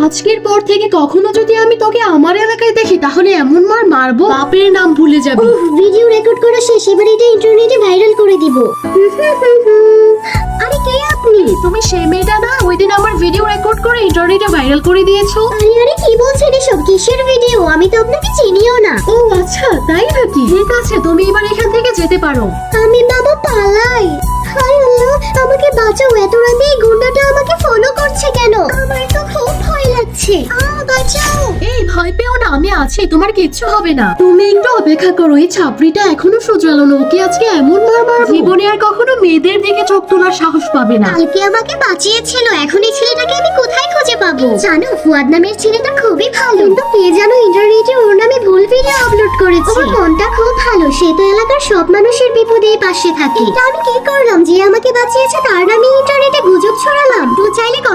আজকের পর থেকে কখনো যদি আমি তোকে আমার এলাকায় দেখি তাহলে এমন মার মারবো বাপের নাম ভুলে যাবি। ভিডিও রেকর্ড করা শেষ, এবার এটা ইন্টারনেটে ভাইরাল করে দিব। আরে কে আপনি? তুমি সেই মেয়েটা না ওই দিন আমার ভিডিও রেকর্ড করে ইন্টারনেটে ভাইরাল করে দিয়েছো? আরে আরে কি বলছেন এসব? কিসের ভিডিও? আমি তো আপনাকে চিনিও না। ও আচ্ছা তাই নাকি, ঠিক আছে তুমি এবার এখান থেকে যেতে পারো। আমি বাবা পালাই। হায় আল্লাহ, আমাকে বাঁচাও, এত রাতে এই গুন্ডাটা আমাকে ফলো করছে কেন? আমার তো খুব ভয় লাগছে। বাঁচাও। এই ভয় পেও না, আমি আছি, তোমার কিচ্ছু হবে না। তুমি একটু অপেক্ষা করো, এই ছাপড়িটা এখনো সোজালো না, ওকে আজকে এমন মারবার জীবনে আর কখনো মেয়েদের দিকে চোখ তোলার সাহস পাবে না। কালকে আমাকে বাঁচিয়েছিল, এখন এই ছেলেটাকে আমি কোথায় খুঁজে পাবো? জানো, ফুয়াদ নামের ছেলেটা খুবই ভালো, কিন্তু কে যেন ইন্টারনেটে ওর নামে ভুল ভিডিও আপলোড করেছে। ওর মনটা খুব ভালো, সে তো এলাকার সব মানুষের বিপদে পাশে থাকে। এটা আমি কি করলাম যে আমাকে বাঁচিয়েছে তার নামে ইন্টারনেটে গুজব ছড়ালাম? তো চাইলে কমেন্ট